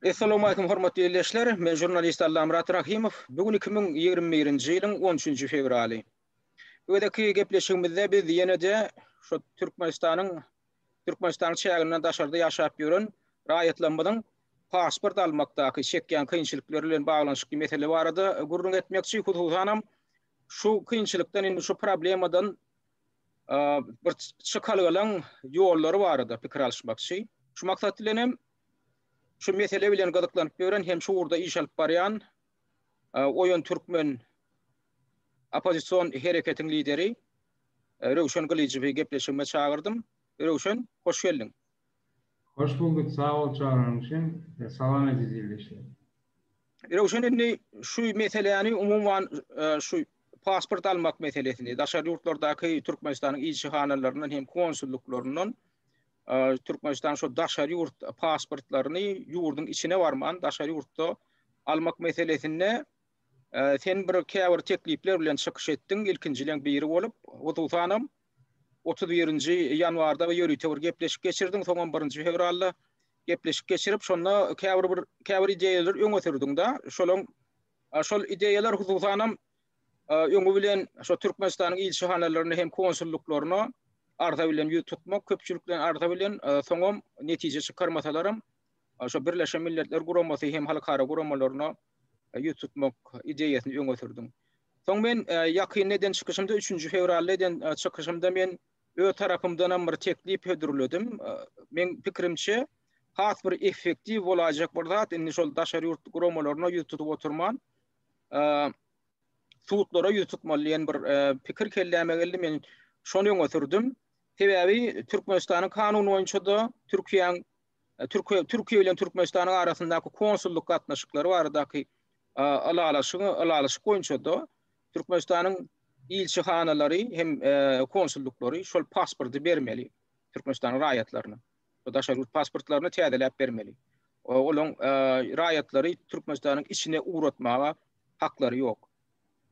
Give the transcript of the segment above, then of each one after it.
Assalamu alaykum hormatly izleyijiler. Men jurnalist Allah Murat Rahimov. Bugün 2021-nji ýylyň 13-nji fevraly. Ödeki gepleşigimizde biz ýene-de şu Türkmenistanyň çäginden daşarda ýaşap ýören raýatlarymyň pasport almakdaky çekýän kynçylyklar bilen baglanyşykly mesele barada gurrun etmekçi hususanam şu kynçylykdan indi şu problemadan bir çykalylan ýollary barada pikir alşmakçy. Şu maksat bilen şu mesele bilen gadyklanyp ýören hem şu urda iş alyp barýan Oýan Türkmen opozisiýon hereketiň lideri Röwşen Gylýjewi gepleşigime çağırdım. Röwşen, hoş geldin. Hoş bulduk, sağ ol çağırdığın için. Salam edildi. Röwşen, indi şu meseleni umumyň şu pasport almak meselesini daşary ýurtlardaky Türkmenistanyň ilçihanalarynyň hem konsulluklaryndan Türkmenistan şu daşary ýurt pasportlaryny ýurdun içine barman daşary ýurtda almak meselesinde sen bir käbir teklipler bilen çykyş etdiň. Ilkinjileň biri bolup, otutanam 31-nji ýanwarda we ýörüýte bir gepleşik geçirdiň. Soňam 1-nji fevralda gepleşik geçirip şonda käbir ideýalar öňe sürdiň da. Şol ideýalar hususanam öňe bilen şu Türkmenistanyň ilçihanalaryny hem konsulluklaryny arda bilen ýutmak, köpçülikden arda bilen soňam netije çykarmasalarym şu Birleşen Milletler Guramasy hem halkara guramalaryna ýutmak ideýasyny öňe sürdiň. Soň men ýakyn neden çykyşymda 3-nji fevraldan çykyşymda men öz tarapymdan bir teklip ödürledim. Men pikirimçe has bir effektiv bolajak bir zat indi şol daşary ýurt guramalaryna ýutup oturman suutlara ýutmalyň bir pikir kelläme geldi. Men şonu öňe sürdüm. Sebäbi Türkmenistanyň kanuny boýunça da Türkiýe bilen Türkmenistanyň arasyndaky konsulluk gatnaşyklary baradaky alalaşyk boýunça da Türkmenistanyň ilçihanalary hem konsulluklary şol pasporty bermeli Türkmenistanyň raýatlaryna. Daşary ýurt pasportlaryny täzeläp bermeli. Olaň raýatlary Türkmenistanyň içine uğratmaga haklary ýok.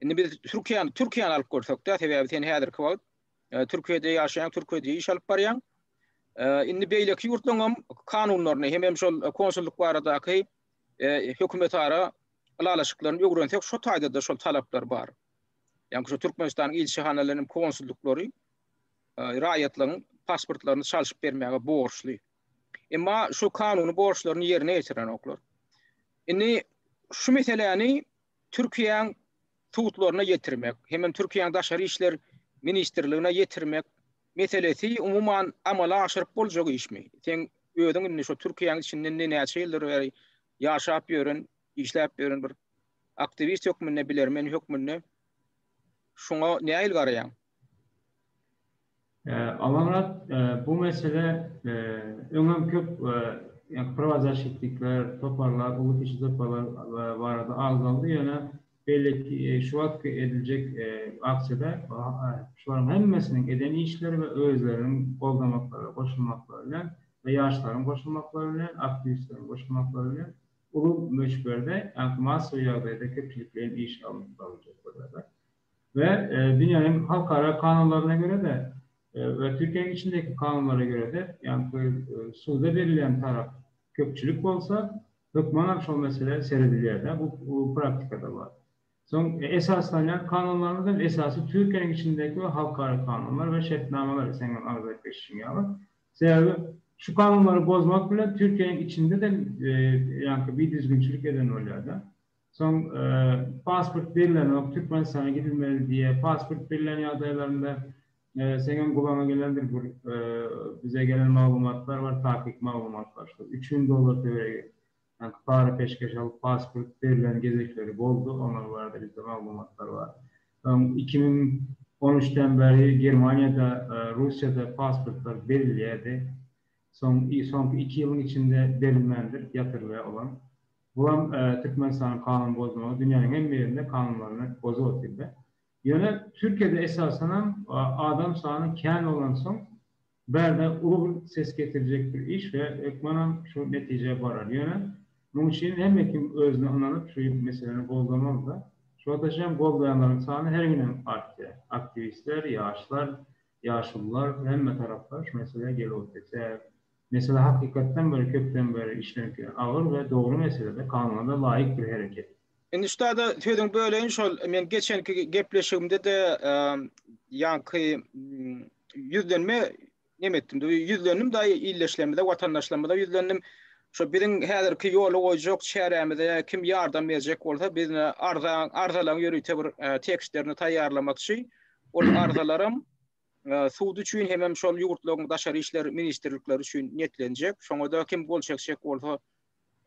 Indi biz Türkiýany alyp görsäk de sebäbi sen häzirki wagt Türkiýede ýaşaýan, Türkiýede iş alyp barýan. Indi beýleki ýurtlaryň kanunlaryny hem şol konsulluk baradaky hökümet ara alalaşyklaryny öwrensek şu taýda da şol talaplar bar. Ýani şu Türkmenistanyň ilçihanalarynyň konsulluklary raýatlaryň pasportlaryny çalyşyp bermäge borçly. Emma şu kanuny borçlaryny ýerine ýetiren oklar. Indi şu meseleni Türkiýanyň tuğutlaryna ýetirmek, hem Türkiýanyň daşary işler ministrligine ýetirmek meselesi umumyň amala aşyryp boljak işmi. Sen öýüň indi şu Türkiýanyň içinden näçe ýyllar beri ýaşap ýören, işläp ýören bir aktivist hökmünde bilermen hökmünde şoňa näil garaýan? Alamrat, bu mesele öňem köp ýani pravazaşitlikler, toparlar, uluk işi toparlar barada azaldy. Ýöne belki şu wagt edilecek aksiyada şuların hemmesinin eden işleri ve özlerinin koldamakları, koşulmaklarıyla ve yaşların koşulmaklarıyla, aktivistlerin koşulmaklarıyla ulu meşberde, yani masal yağdayda köpçülüklerin iş alınıp alacak burada. Ve dünyanın halkara kanunlarına göre de ve Türkiye'nin içindeki kanunlara göre de yani sözde verilen taraf köpçülük olsa hükman şu mesele seyrediliyor da bu praktikada var. Son esaslanan kanunlarımızın esası Türkiye'nin içindeki halkara kanunlar ve şartnamalar sen arz etmişsin ya. Sebebi şu kanunları bozmak bile Türkiye'nin içinde de yani bir düzgünçülük eden oluyor da. Son pasport verilen Türkmenistan'a gidilmeli diye pasport verilen adaylarında senin kulağına gelendir bize gelen malumatlar var, tahkik malumatlar. $3000 devre yani para peşkeş alıp pasport verilen gezekleri boldu. Onlar vardı, bizde malumatlar var. 2013'ten beri Germanya'da, Rusya'da pasportlar veriliydi. Son 2 yılın içinde verilmendir, yatırılıya olan. Bu Türkmenistan'ın kanun bozduğunu, dünyanın en birinde kanunlarını bozuyordu. Yani Türkiye'de esasen adam sahanın kendi olan son berde ulu ses getirecek bir iş ve ekmanın şu neticeye varar. Yani bunun için hem hekim özüne anlanıp şu meseleni bozdurmalı da şu ataşan bozduyanların sahanı her gün arttı. Aktivistler, yaşlılar hem taraflar şu meseleye geliyor. mesela hakikaten böyle kökten böyle işlemek ağır ve doğru meselede kanuna da layık bir hareket. Indi ştada tüydüň böleýin şol men geçenki gepleşigimde de ýanky yüzlenme nemetdim. Yüzlendim da illeşlemede watandaşlarymyza yüzlendim. Şo biriň häzirki ýoly goýjak şäherimize kim ýardam berjek bolsa bizni arzalan ýörüte bir tekstlerini taýýarlamakçy. Ol arzalarym suwdy üçin hemem şol ýurtlaryň daşary işler ministrlikleri üçin netlenjek. Şoňa da kim bol çekşek bolsa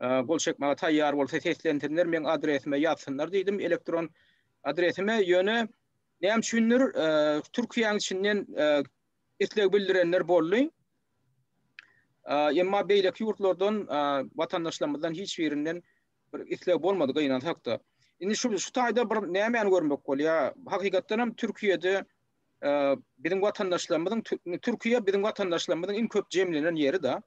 bol çekmäge taýýar bolsa teslentirler men adresime ýatsynlar diýdim. Elektron adresime ýöne näme üçindir Türkiýanyň içinden isleg bildirenler boldy. Emma beýleki ýurtlardan watandaşlarymyzdan hiç birinden bir isleg bolmady gynan hakda. Indi şu taýda bir näme görmek bolýar? Hakykatdan hem Türkiýede bizim watandaşlarymyzyň Türkiýe bizim watandaşlarymyzyň iň köp jemlenen ýeri da.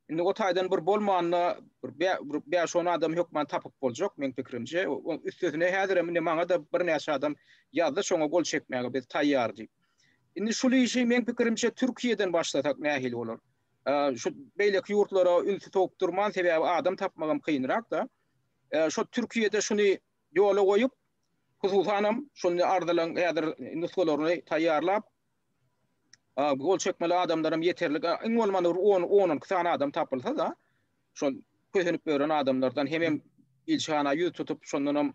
Indi o taýdan bir bolmanna bir 5-10 adam hökman tapyp boljak men pikirimçe. Üstüne häzir men maňa da bir näçe adam ýazdy şoňa gol çekmäge biz taýýar diýip. Indi şu işi men pikirimçe Türkiýeden başlasak nähili bolar? Şu beýleki ýurtlara ünsi topup durman sebebi adam tapmagam kynrak da. Şu Türkiýede şunu ýola goýup hususanam şunu ardalan häzir nuskalaryny taýýarlap gol çekmeli adamlarım yeterli. En olmadı 10 tane adam tapılsa da şol köhenip beren adamlardan hem ilçana yüz tutup şondan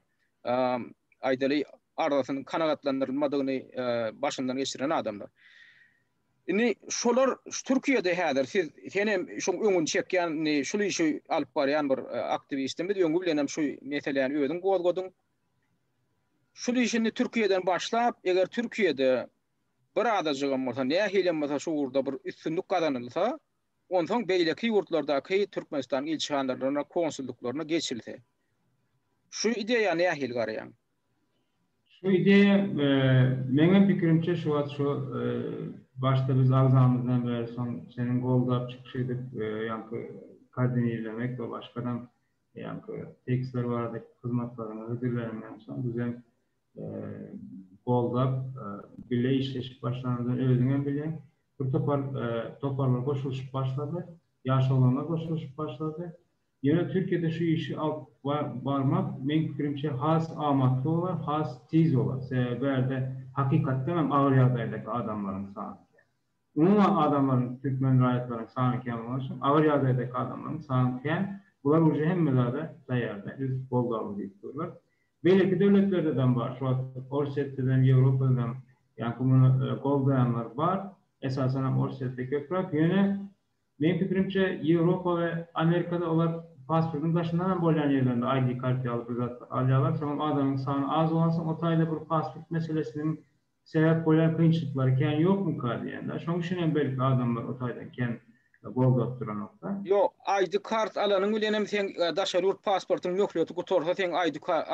aýdaly ardasynyň kanagatlandyrylmadygyny başyndan geçiren adamlar. Indi şolar Türkiýede häzir siz henem şu öňün çekýän şuly işi alyp barýan bir aktivistim öňü bilenem şu meselelerini özüň gozgodyň. Şuly işini Türkiýeden başlap eger Türkiýede bir adajygam bolsa, nähilem bolsa şu urda bir üstünlük kazanylsa, ondan beýleki ýurtlardaky Türkmenistan ilçhanlaryna, konsulluklaryna geçilse. Şu ideýa nähil garaýan? Şu ideýa meňe pikirimçe şu başta biz agzamyzdan beri son senin goldap çykşydyk, ýa-ni koordinelemek we başgadan ýa-ni tekstler barada hyzmatlaryny ödüllenmeden soň bizem goldap bile işleşip başlanandan özüňem bilen bir toparlar koşuluşup başladı. Yaş olanlar koşuluşup başladı. Yine Türkiye'de şu işi alıp barmak men pikirimçe has amatly olar, has tiz olar. Seberde hakikatten hem ağır ýagdaýdaky adamlaryň sany. Umuman adamlaryň Türkmen raýatlaryň sany kem bolsa, ağır ýagdaýdaky adamlaryň sany kem. Bular uje hemmelerde taýýar. Biz goldap diýip durlar. Beýleki döwletlerden bar, şu Orset'den, Ýewropadan, ýa-ni bunu goldayanlar bar. Esasen Orset'de köprak. Ýöne men pikirimçe Ýewropa we Amerikada olar pasportyň başyndan hem bolýan ýerlerinde ID karty alyp alýarlar. Şoň adamyň sany az bolansa, o taýda bir pasport meselesiniň sebäp bolýan kynçylyklary ken ýokmu diýende. Şoň üçin hem belki adamlar o taýdan ken goldap duran nokta. Yo, ID kart alanyň bilenem sen daşary ýurt pasportyň möhliýeti gutorsa sen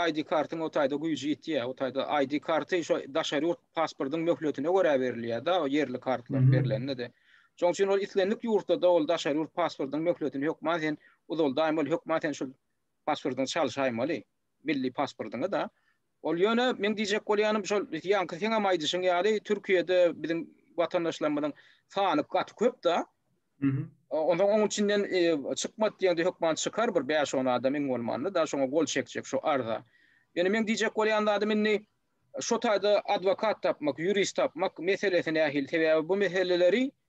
ID kartyň o taýda güýji ýetýär. O taýda ID karty şo daşary ýurt pasportyň möhliýetine görä berilýär da, o yerli kartlar berilende de. Şoň üçin ol islendik ýurtda da ol daşary ýurt pasportyň möhliýetini ýokma sen ol daýym ýokma sen şu pasportyň çalşaýmaly, milli pasportyňa da. Ol ýöne men diýjek bolýanym şol ýanky sen hem aýdyşyň ýaly Türkiýede bizim watandaşlarymyzyň sany gaty köp da. Ondan onun içinden çıkmat diýende hökman çykar bir 5-10 adam iň bolmandy da şoňa gol çekjek şu arda. Ýani men diýjek bolýanda adamyny şu taýda adwokat tapmak, jurist tapmak meselesine ähil. Sebäbi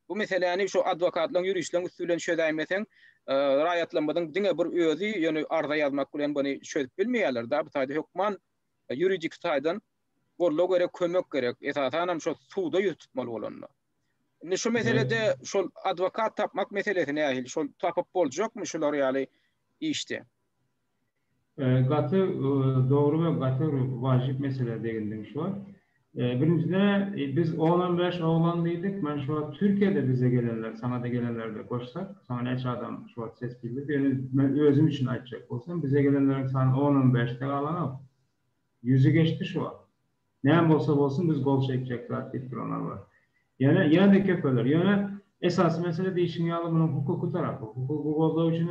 bu meselelerini şu adwokatlaryň, juristlaryň üstünden çözeýmeseň raýatlanmadan diňe bir özi ýöne arda ýazmak bilen bunu çözüp bilmeýärler da. Bu taýda hökman juridik taýdan golla gerek, kömek gerek. Esasen hem şu suwda ýutmaly bolanlar. Ne şu meselede şol advokat tapmak meselesi nähili? Şol tapıp boljakmy şular ýaly işte? Gaty doğru ve gaty wajip mesele degendiň şu. Birincide biz 10-15 oğlanlıydık. Men şu an Türkiye'de bize gelenler, sana da gelenlerde koşsak, sana neçe adam şu an ses bildi. Ben özüm için açacak olsam, bize gelenlerin sana 10-15'te kalan 100'ü geçti şu an. Ne olsa olsun biz gol çekecekler, titronlar var. Yani yine de köpeler. Yani esas mesele değişim yalımının hukuku tarafı. Hukuku olduğu için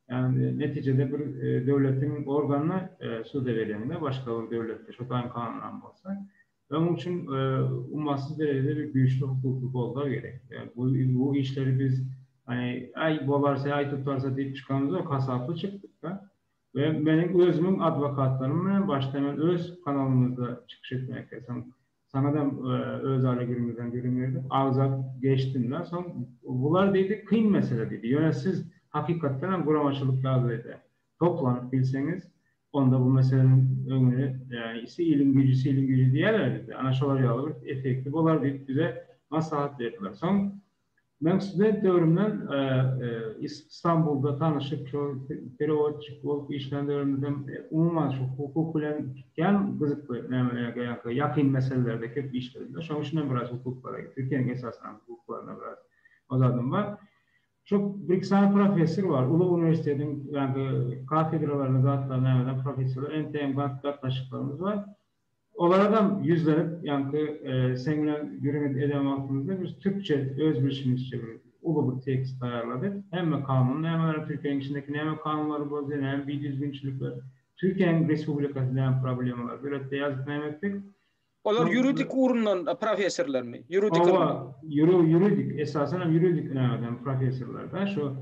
yani neticede bir devletin organına su devrediğinde başka bir devlette şu an kanundan olsa. Ve onun için umarsız derecede bir güçlü hukuku olduğu gerek. Yani bu işleri biz hani ay bolarsa ay tutarsa deyip çıkanımız o kasaplı çıktık da. Ve benim özümün advokatlarımla başta ben öz kanalımızda çıkış etmek desem. Sana da öz hale görünmüyordu. Ağza geçtim de. Son bunlar dedi kıyın mesele dedi. Yani siz hakikaten kuramaçılık yazıydı. Toplanıp bilseniz onda bu meselenin önüne yani ilim gücü diyeler dedi. Anaşalar yağılır, efektif olar deyip bize maslahat verdiler. Son ben student dövrümden İstanbul'da tanışıp şu periodçuk olup işten dövrümden umuman şu hukuk bilen yan kızıklı yakın meselelerde hep işledim. Şu an şundan biraz hukuklara, Türkiye'nin esasından hukuklarına biraz odadım var. Çok bir tane profesör var. Ulu Üniversite'nin yani katedralarını zaten profesörler, en yaklaşıklarımız var. Onlardan yüzlenip yani seninle yürümet edem altımızda biz Türkçe özbilişimizce bir ulu bir tekst ayarladık. Hem kanun hem Türkiye'nin içindeki hem kanunları bozuyor hem bir düzgünçülükler. Türkiye'nin Respublikası'nda hem problemler. Böyle de yazıp ettik. Olar yuridik uğrundan profesörler mi? Yuridik esasen hem yuridik önemli profesörler da şu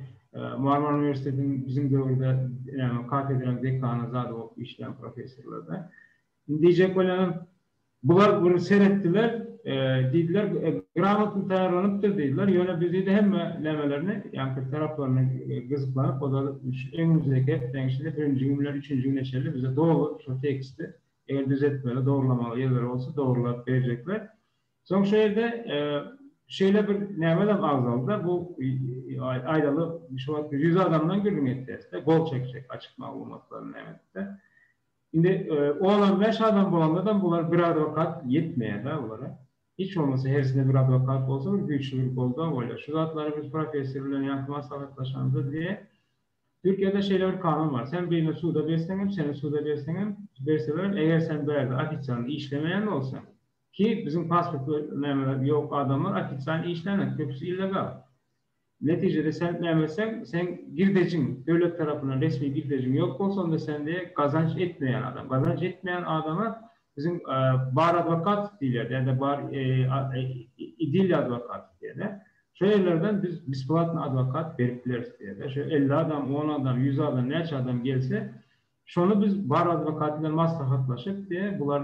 Marmara Üniversitesi'nin bizim dövrde katedranın dekanı zaten o işleyen profesörler de. Diyecek olan bunlar bunu seyrettiler, dediler gramatın tayarlanıptır dediler. Yöne bizi de hem lemelerini yani taraflarını gızıklanıp o da önümüzdeki hep denişinde birinci cümleler, üçüncü cümlelerle bize doğru şu teksti eğer düzeltmeli, doğrulamalı yerler olsa doğrulayıp verecekler. Son şeyde şeyle bir nemeler azaldı. Bu aydalı şu an 100 adamdan görünüyor testi. Gol çekecek açık malumatların nemette. Şimdi o olan 5 adam bulanlardan bunlar bir advokat yetmeye de onlara. Hiç olmasa herisinde bir advokat olsa bir güçlülük olduğu öyle. Şu zatları biz profesörlerin yakma sağlıklaşandı diye Türkiye'de şeyler bir kanun var. Sen birine suda beslenem, seni suda beslenem, beslenem. Eğer sen böyle akitsanı işlemeyen olsan ki bizim pasportlarımız yok adamlar akitsanı işlemek köpüsü illegal. Neticede sen demesen sen girdecin devlet tarafından resmi girdecin yok olsa da sen de kazanç etmeyen adam. Kazanç etmeyen adama bizim bar advokat diyorlar yani bar idil advokat diyorlar. Şöylelerden biz platın advokat veripler diyorlar. Şöyle 50 adam, 10 adam, 100 adam, neç adam gelse şunu biz bar advokatıyla maslahatlaşıp diye bunlar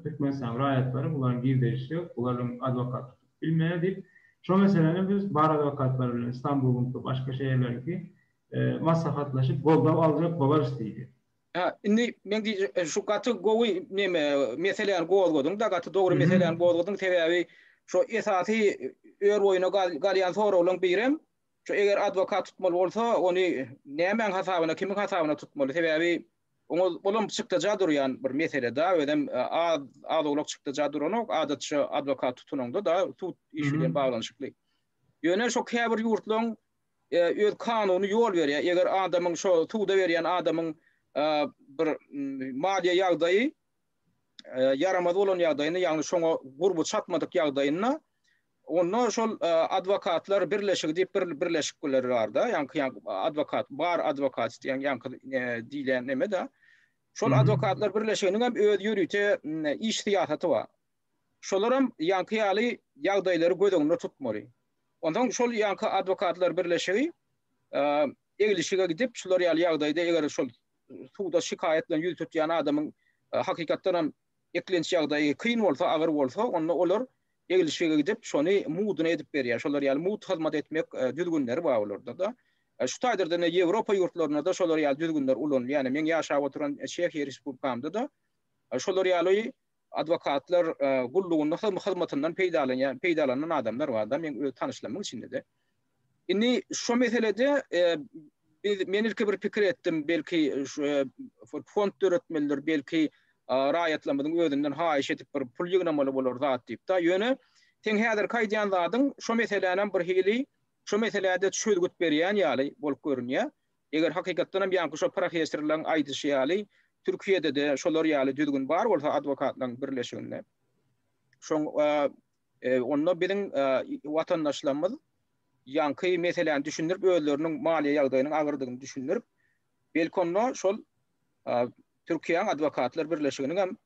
Türkmenistan rayetleri bunların girdecisi yok. Bunların advokat bilmeye deyip şu meselenin biz bar advokatlarıyla İstanbul'un başka şehirlerdeki maslahatlaşıp golda alacak bolar isteydi. Indi men di şu katı gowi neme meseleler golgodun da katı doğru meseleler golgodun tebebi şu esasi ör oyuna galyan sonra olan birem şu eğer advokat tutmalı olsa onu nemen hasabına kimin hasabına tutmalı tebebi onun çıktacadır yani bir mesele da ödem ad olarak çıktacadır onu adatçı advokat tutununda da tut işiyle bağlanışıklı. Yöne şu kabir yurtluğun öz kanunu yol veriyor. Eğer adamın şu tuğda veriyen adamın bir maliye yağdayı yaramaz olan yağdayını yani şuna grubu çatmadık yağdayını onu şu advokatlar birleşik deyip birleşikleri var da yani advokat bar advokat yani dilen neme de şu advokatlar birleşiginin hem öz yürüte iş siyaseti var. Şolaram yankıyalı yağdayları gözünde tutmalı. Ondan şol yankı advokatlar birleşigi egilişige gidip şular yağdayda eğer şol tuğda şikayetle yüz tutyan adamın hakikatten eklenç yağdayı kıyın olsa ağır olsa onu olur egilişige gidip şonu muduna edip veriyor. Şolar mud hizmet etmek düzgünleri var olurdu da. Şu tadirde ne Avrupa yurtlarına da şolar düzgünler ulun yani men yaşa oturan Çekiya Respublikamda da şolar advokatlar gulluğunda hizmetinden peydalanan adamlar var da men tanışlamam içinde de. Inni şu meselede men ilk bir fikir ettim belki fond öğretmenler belki rayatlamadan özünden haiş etip bir pul yığnamalı bolur zat deyip da yönü ten häzir kaydiyan zadın şu meselenin bir hili şu meselede çözgüt berýän ýaly bolup görünýär. Eger hakykatdan hem şu professorlaryň aýdyşy ýaly Türkiýede de şolar ýaly düzgün bar bolsa adwokatlaryň birleşiginde. Şoň onda biziň watandaşlarymyz yankı meselelerini düşünürüp özlerinin maliye ýagdaýynyň agyrdygyny düşünürüp belki onu şol Türkiýe adwokatlar birleşiginiň hem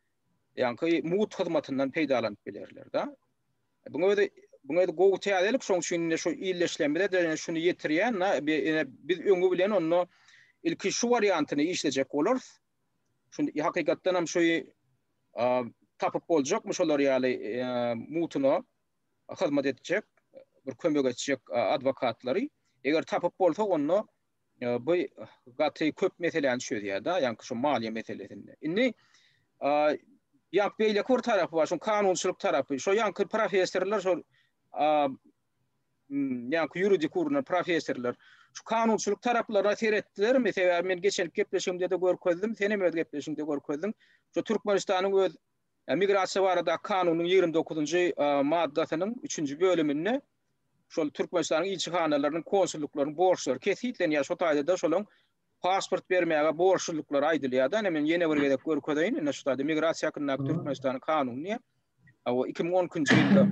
yankı mut hyzmatynyň peýdalanyp bilerler da. Buňa Buna da gowy täzelik şoň üçin şu illeşlemede de şunu ýetirýän biz öňe bilen onu ilki şu variantyny işlejek bolar. Şunu hakykatdan hem şu tapyp boljakmy şolar ýaly mutuny hyzmat etjek, bir kömek etjek adwokatlary. Eger tapyp bolsa onu bu gaty köp meseleni çözýär da, ýani şu maliýe meselesinde. Indi ýa beýle kur tarapy bar, şu kanunçylyk tarapy, şu ýanky professorlar şu ýanky ýuridik urunlar professorlar şu kanunçylyk taraplaryna seretdiler. Mesela men geçen gepleşimde de görkezdim, senem öz gepleşimde görkezdim. Şu Türkmenistanyň öz migrasiýa barada kanunyň 29-njy maddasynyň 3-nji bölümini şol Türkmenistanyň ilçihanalarının konsulluklarının borçları kesitlenýär. Şo taýda da şolaň pasport bermäge borçluluklar aýdylýar da. Men ýene bir gezek görkedeýin. Ine şu taýda migrasiýa hakkynda Türkmenistanyň kanuny o 2010-njy ýylda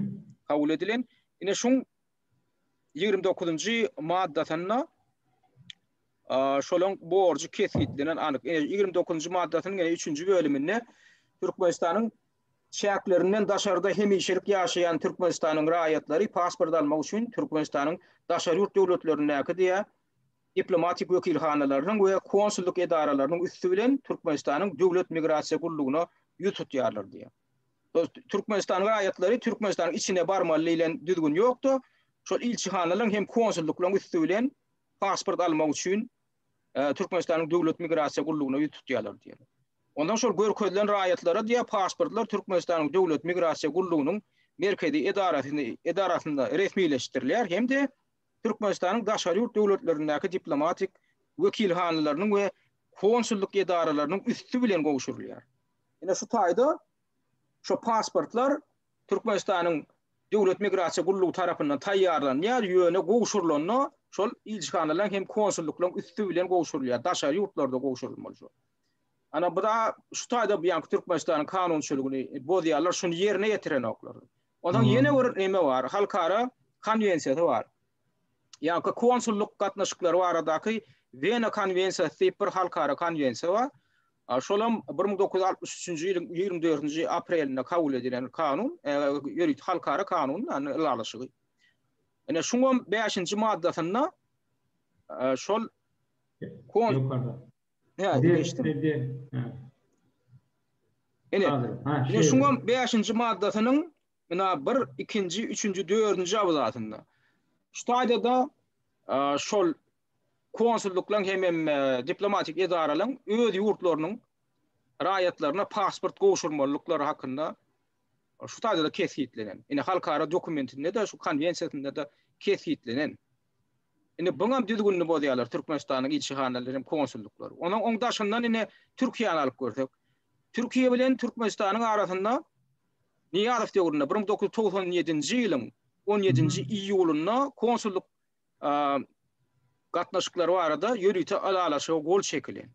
kabul edilen. Ine şoň 29-njy maddasyna şolaň borçy kesitlenen anyk. 29-njy maddasynyň 3-nji bölüminde Türkmenistanyň şäherlerinden daşarda hemişelik ýaşaýan Türkmenistanyň raýatlary pasport almak üçin Türkmenistanyň daşary ýurt döwletlerindäki diýe diplomatik wekilhanalarynyň we konsulluk edaralarynyň üstü bilen Türkmenistanyň döwlet migrasiýa gullugyna ýüz tutýarlar diýe. Türkmenistanyň raýatlary Türkmenistanyň içine barmaly bilen düzgün ýokdy. Şol ilçihanalaryň hem konsulluklaryň üstü bilen pasport almak üçin Türkmenistanyň döwlet migrasiýa gullugyna ýüz tutýarlar diýe. Ondan şol görkezlen raýatlara diýe pasportlar Türkmenistanyň döwlet migrasiýa gullugynyň merkezi edarasynda resmileşdirilýär hem de Türkmenistanyň daşary ýurt döwletlerindäki diplomatik wekilhanalarynyň we konsulluk edaralarynyň üstü bilen gowşurulýar. Ine şu taýda şu pasportlar Türkmenistanyň döwlet migrasiýa gullugy tarapyndan taýýarlanýar, ýöne gowşurulanna şol ilçihanalaryň hem konsulluklaryň üstü bilen gowşurulýar, daşary ýurtlarda gowşurulmaly. Ana bu da şu taýda ýanky Türkmenistanyň kanunçylygyny bozýarlar, şunu ýerine ýetiren oklar. Ondan ýene bir neme bar, halkara konwensiýa bar. Ýanky konsulluk gatnaşyklary baradaky Vena konwensiýasy diýip bir halkara konwensiýa bar. Şolam 1963-nji ýylyň 24-nji aprelinde kabul edilen kanun, ýörit halkara kanun ýalaşygy. Ene şoňam 5-nji maddasyna şol Ene şoňam 5-nji maddasynyň mena 1, 2-nji, 3-nji, 4-nji abzatynda. Şu taýda da şol konsulluklar hem diplomatik edaralaryň öz ýurtlarynyň raýatlaryna pasport gowşurmalyklary hakynda şu taýda da kesitlenen. Ine halkara dokumentinde de şu konwensiýasynda da kesitlenen. Ine buňam düzgünni bozýarlar Türkmenistanyň ilçihanalary hem konsulluklary. Onuň oňdaşyndan ine Türkiýany alyp görsek. Türkiýe bilen Türkmenistanyň arasynda Niýazow döwründe 1997-nji ýylyň 17-nji iýulynda konsulluk gatnaşyklary barada ýörüte alalaşyga gol çekilen.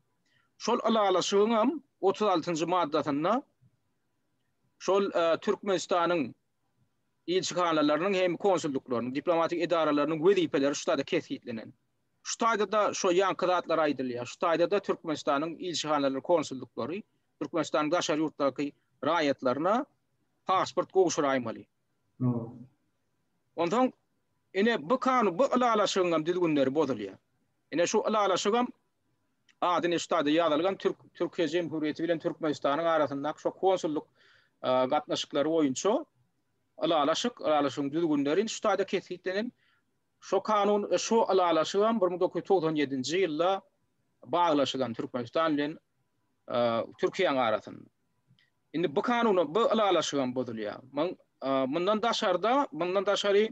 Şol alalaşygyň 36-njy maddasyna şol Türkmenistanyň ilçihanalarynyň hem konsulluklarynyň diplomatik edaralarynyň wezipeleri şu taýda kesitlenen. Şu taýda da şu ýanky zatlar aýdylýar. Şu taýda da Türkmenistanyň ilçihanalary konsulluklary Türkmenistanyň daşary ýurtdaky raýatlaryna pasport gowşuraýmaly. Ondan ine bu kanun bu alalaşygyň düzgünleri bozulýar. Ine şu alalaşygyň adyny şu taýda ýazylgan Türkiýe Jemhuriýeti bilen Türkmenistanyň arasyndaky şu konsulluk gatnaşyklary boýunça alalaşygyň düzgünleri şu taýda kesitlenen. Şu kanun şu alalaşygyň 1997-nji ýylda baglaşylan Türkmenistan bilen Türkiýe arasynda. Indi bu kanuny bu alalaşygyň bozulýar. Mundan daşary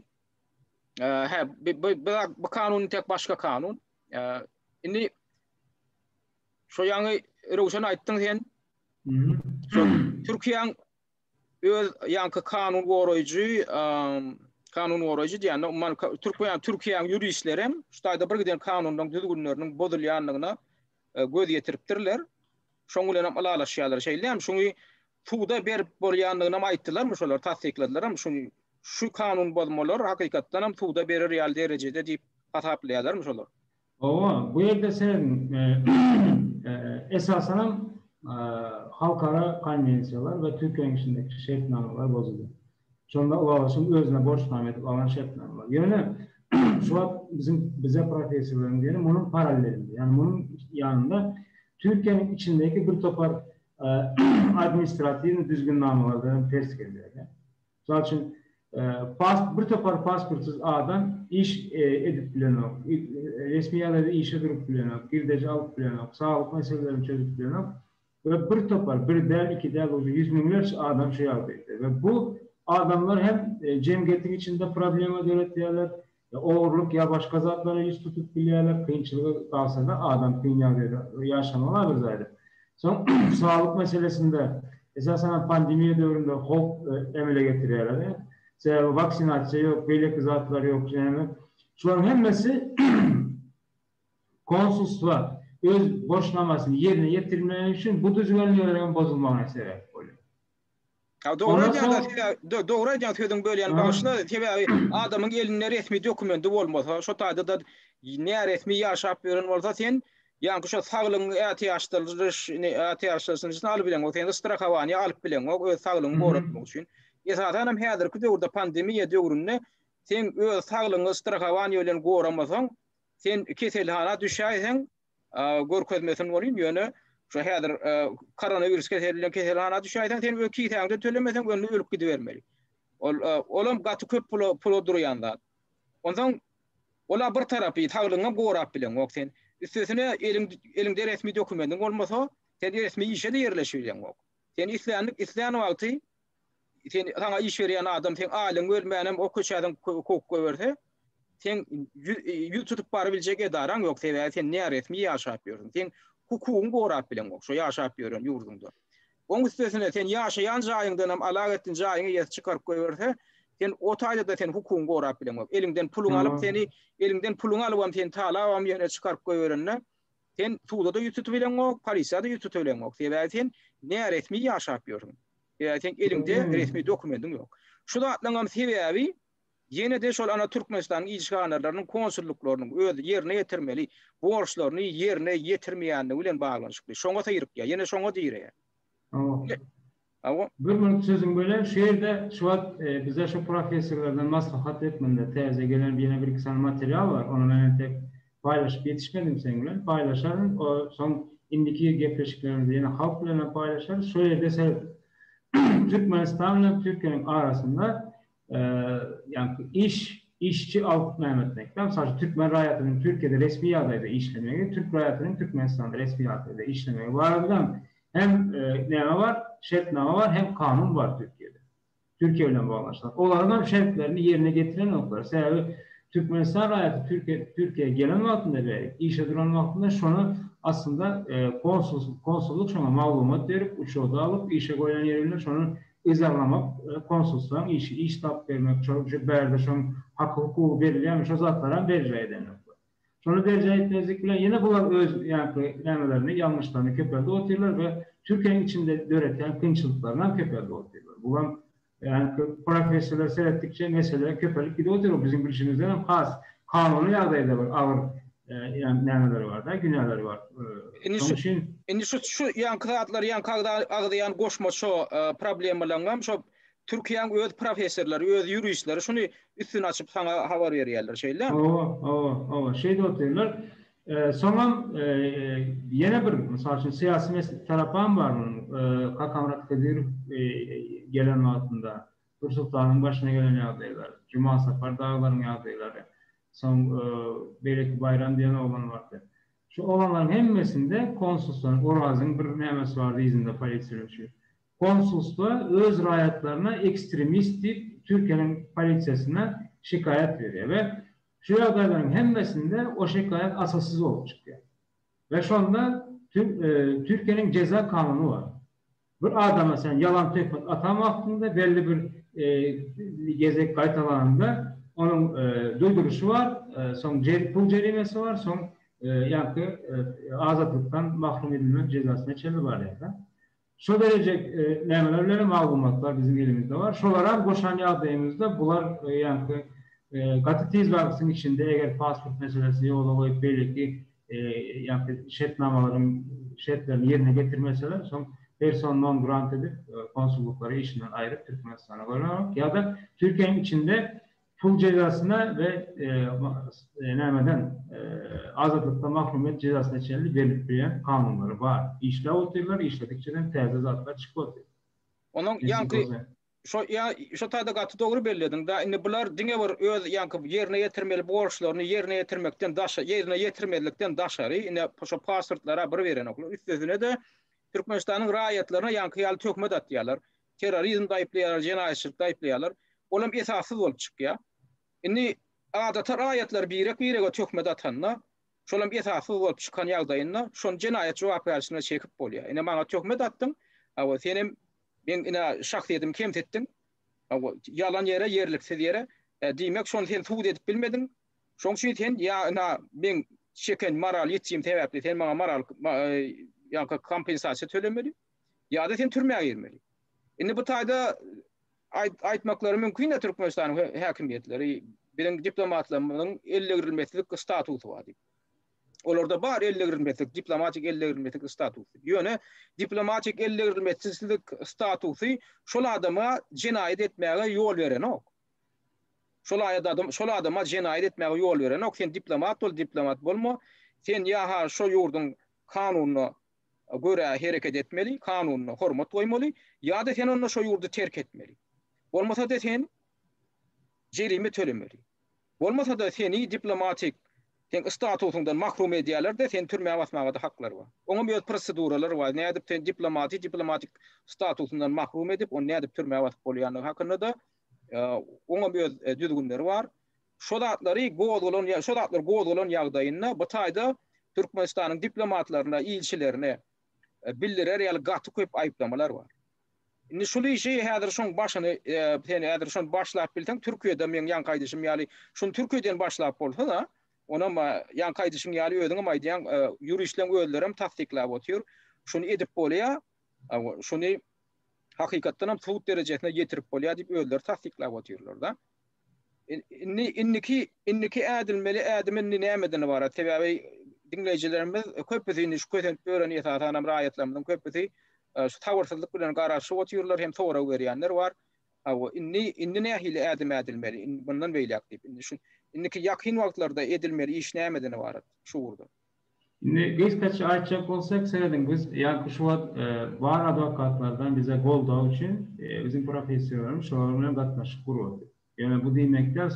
bu kanun tek başka kanun. Indi şu ýaňy Rowşan aýtdyň sen. Türkiýeň öz ýanky kanun goraýjy diýende Türkiýeň ýuristleri şu taýda bir giden kanundan düzgünleriniň bozulýanlygyna göz ýetiripdirler. Şoň bilen alalaşýarlar şeýle. Şoňy suda berip bolýanlygyna aýtdylar, şolar tasdikladiler. Şu kanun bozmalar hakykatdan hem suda berer ýaly derejede diýip hasaplaýarlar şolar. Owa, bu ýerde sen esasen halkara konwensiýalar we Türkiýeň içindeki şertnamalar bozuldu. Şonda ulaşım özüne borçlanma edip alan şartlar var. Yani şu an bize profesörlerin diyelim bunun paralelinde. Yani bunun yanında Türkiye'nin içindeki bir topar administratif düzgünlemelerden ters geliyor. Onun için bir topar pasportsuz adam iş edip bilen yok. Resmi yerlerde işe durup bilen yok. Girdeci alıp bilen yok. Sağlık meselelerini çözüp bilen yok. Ve bir topar, bir del, iki del, 100 milyonlarca adam şey yapıyor. Ve bu adamlar hem cemiyetin içinde probleme öğretiyorlar, oğurluk ya başka zatlara yüz tutup biliyorlar, kıyınçılığı kalsa da adam dünyada yaşamalar zaten. Son sağlık meselesinde esasen pandemi döneminde hop emele getiriyorlar. Vaksinasyon yok, belli zatlar yok. Yani şu an hemmesi konsolosluğa öz boşlamasını yerine getirmeyen için bu düzenlemelerin bozulmasına sebep oluyor. Doğru aydan tüydün böyle yani başına adamın elinde resmi dokumenti olmasa şu tayda da ne resmi yaşap veren olsa sen yani şu sağlığın ihtiyaçlarını alıp bilen o sen strahavani alıp bilen o sağlığın korumak için esasen hem hazırki dövrde pandemiye dövründe sen öz sağlığını strahavani bilen korumazsan sen keselhana düşersen görkezmesin olun yönü şu hazır koronavirüs keselhana düşersen sen öki tağda tölemesen önünü ölüp gidivermeli. Olam gatı köp pul duruyanda. Ondan ola bir tarafı sağlığını korup bilen o sen üstesine elinde resmi dokumentin olmasa sen resmi işe de yerleşiyorsun o. Sen isteyen vakti sen sana iş veren adam sen alın ölmeyenim o köşeden kok koyverse sen yüz tutup barabilecek edaran yok sen ne resmi yaşap yapıyorsun sen hukukun korup bilen yok şu yaşap yapıyorsun yurdunda. Onun üstesine sen yaşayan jayından hem alagetin jayını yes çıkarıp koyverse sen o tayda da sen hukukun korup bilen yok. Elinden pulun alıp sen talavam yerine çıkarıp koyverenle sen tuğda da yüz tutup bilen yok, Paris'te de yüz tutup bilen yok. Sen ne resmi yaşap yapıyorsun. Sen elinde resmi dokumentin yok. Şu da atlanğam sebebi yine de şol ana Türkmenistan işgahlarının konsulluklarının öz yerine getirmeli, borçlarını yerine getirmeyenle bilen bağlanışıklı. Şoňa taýyryp ya, yine şoňa diýre. Bir minut sözüm böyle şehirde şu an bize şu profesörlerden maslahat etmende teze gelen bir iki tane materyal var. Onu ben tek paylaşıp yetişmedim seninle. Paylaşarım. O son indiki gepreşiklerimizi yine halk bilen paylaşarız. Şöyle de Türkmenistan'la Türkiye'nin arasında yani işçi alt memnuniyetlikten sadece Türkmen rayatının Türkiye'de resmi adayda işlemeye, Türk rayatının Türkmenistan'da resmi adayda işlemeye var. Hem ne var? Şartname var hem kanun var Türkiye'de. Türkiye ile bağlantılar. Onların şartlarını yerine getiren noktalar. Sebebi Türkmenistan rayatı Türkiye'ye gelen altında ve işe duran altında şunu aslında konsolluk şuna malumat verip uçağı alıp işe koyan yerine şunu izahlamak, konsolosluğun iş tap vermek, çok berde şunun hakkı hukuku verilen şu zatlara verce edenler. Sonra derece etmezlik bile yine bunlar öz yanlarını yanlışlarını köpelde oturuyorlar ve Türkiye'nin içinde üreten kıyınçılıklarından köpelde oturuyorlar. Bunlar yani profesörler seyrettikçe meseleler köpelik gibi oturuyor. Bizim bilişimizden hem has kanunu yağdayda var. Ağır yani neneleri var da günahları var. Şimdi şu yankılatlar ağdayan koşma şu problemlerle şu Türkiye'nin öz profesörleri, öz yürüyüşleri şunu üstüne açıp sana haber veriyorlar şeyler. Şeyde oturuyorlar. Sonra yine bir mesela siyasi tarafan var bunun. Kakamrat Kadir gelen altında. Nur Sultan'ın başına gelen yağdaylar. Cuma Safar Dağları'nın yağdayları. Son Beyrek Bayram diyen olan vardı. Şu olanların hemmesinde konsolosluğun Oraz'ın bir memesi vardı izinde paylaşılıyor. Konsolosluğa öz rayatlarına ekstremist Türkiye'nin polisyasına şikayet veriyor ve şu adayların hemmesinde o şikayet asassız olup çıkıyor. Ve şu anda Türkiye'nin ceza kanunu var. Bir adama sen yalan töhmet atama hakkında belli bir gezek kayıt alanında onun duyduruşu var, son pul cerimesi var, son azatlıktan mahrum edilme cezasına çeviri var yani. Şu derece nemelerle malumatlar bizim elimizde var. Şolara boşan yağdayımızda bunlar yani katı vargısının içinde eğer pasport meselesi yola koyup belli ki yani şartnamelerin şartlarını yerine getirmeseler son person non grant edip konsollukları işinden ayırıp Türkmenistan'a koymak ya da Türkiye'nin içinde pul cezasına ve azatlıkta mahrumiyet cezasına çeşitli belirtilen kanunları var. İşle oturuyorlar, işledikçe tezde zatlar çıkıyor. Onun yankı şu tadagatı doğru belirledin da indi bular diňe bir öz yankı yerine yetirmeli borçlaryny yerine yetirmekden yerine yetirmelikten daşary indi şu pasportlara bir beren oklar. Üstüne de Türkmenistanyň raýatlaryna yankı ýaly töhmet atýarlar. Terrorizm daýyplaýarlar, jenaýetçilik daýyplaýarlar. Olam esassız bolup çykýar. Indi adata raýatlar birek töhmet atanna şolam esassız bolup çykan ýagdaýynda şon jenaýet jogapkärçiliğine çekip bolýar. Indi maňa töhmet atdyň, awa senem ben ina şahsiyetim kemtetdim. Yalan yere, yerliksiz yere diýmek şonu sen suud edip bilmedin. Şoň üçin sen ina ben şeken moral ýetjim täwäpli sen maňa moral ýa-da kompensasiýa tölemeli. ýa-da sen türmäge girmeli. Indi bu taýda aýtmaklary mümkin Türkmenistanyň häkimetleri bilen diplomatlaryň ellegirilmeslik statusy bar. Olarda bar ellegirilmeslik, diplomatik ellegirilmeslik statusy. Ýöne diplomatik ellegirilmeslik statusy şol adama jenaýet etmäge ýol beren ok. Şol adama jenaýet etmäge ýol beren ok. Sen diplomat bolma. Sen ýa-ha şo ýurdun kanunyna göre hereket etmeli, kanunyna hormat goýmaly, ýa-da sen onu şo ýurdu terk etmeli. Bolmasa da sen jerime tölemeli. Bolmasa da seni diplomatik sen statusundan mahrum edýärler de sen türmäge basmaga da haklar bar. Oňa bir proseduralar bar. Nädip sen diplomatik statusundan mahrum edip, onu nädip türmäge basyp bolýanyny hakynda da oňa bir düzgünleri bar. Şo zatlar goýulan ýagdaýynda bu taýda Türkmenistanyň diplomatlaryna, ilçilerine bildirer ýaly gaty köp aýplamalar bar. Indi şol işi häzir şoň başyny sen häzir şoň başlap bilseň Türkiýede men ýankaýdyşym ýaly şoň Türkiýeden başlap bolsa da ona ýankaýdyşym ýaly özüňe maýdýan ýuristleň özlerem tasdiklap otýar. Şunu edip bolýar, şunu hakykatdan hem suud derejesine getirip bolýar diýip özleri tasdiklap otýarlar da. Inniki ädilmeli, ädimin nämeden ibaret? Sebäbi dinleyijilerimiz köpüsini şu köýsänip öýren ýetatanyň raýatlarynyň köpüsi şu tawursuzlyk bilen garaşyp otýarlar hem sowra berýänler bar. Indi nähili ädim ädilmeli, bundan beýlek diýip. Indiki ýakyn wagtlarda edilmeli iş nämeden ibaret şu urda. Biz kaç açacak olsak serediniz. Yani şu var advokatlardan bize goldağı için bizim profesörlerimiz şolarına katlaşıp kuruyordu. Yani bu demekler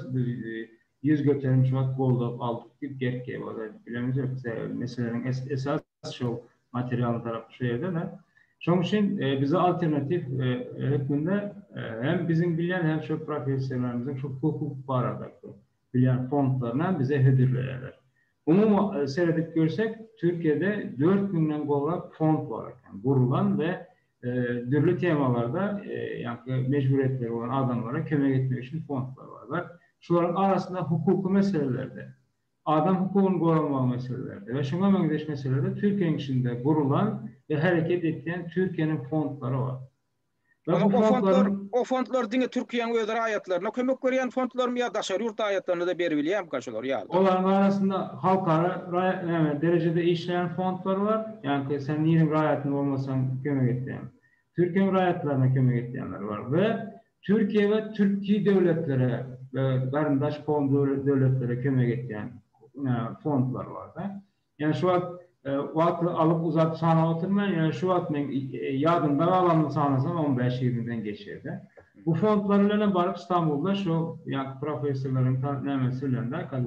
yüz götürmüş vakit goldağı aldık bir gerçeği var. Bilemiz yok. Meselelerin esas şu materyal tarafı şeyde de. Şunun için bize alternatif hükmünde hem bizim bilen hem şu profesörlerimizin şu hukuk var adaklı bilen fondlarına bize hedirlerler. Bunu seyredip görsek Türkiye'de 4 günden olarak fond var. Yani kurulan ve türlü temalarda yani mecburiyetleri olan adamlara kömek etmek için fondlar var. Şunların arasında hukuku meselelerde, adam hukukun korunma meselelerde ve şuna benzeş meselelerde Türkiye'nin içinde kurulan ve hareket eden Türkiye'nin fondları var. O fondlar diňe Türkiýeň öz raýatlaryna kömek berýän fondlarmy ýa daşary ýurt raýatlaryna da berilýär kaçylar ýa. Onların arasında halkara derecede işleyen fondlar var. Yani sen niýeň raýatyň bolmasaň kömek etdiň. Türkiýeň raýatlaryna kömek etdiňler var ve Türkiye ve Türkiye devletlere ve garyndaş devletlere kömek etdiň fondlar var da. Yani şu vakti alıp uzat sana oturmayan, yani şu vaktin yardımdan alanını sanırsam 15-20'den geçerdi. Bu fondlarla varıp İstanbul'da şu yani profesörlerin tanımlamasıyla,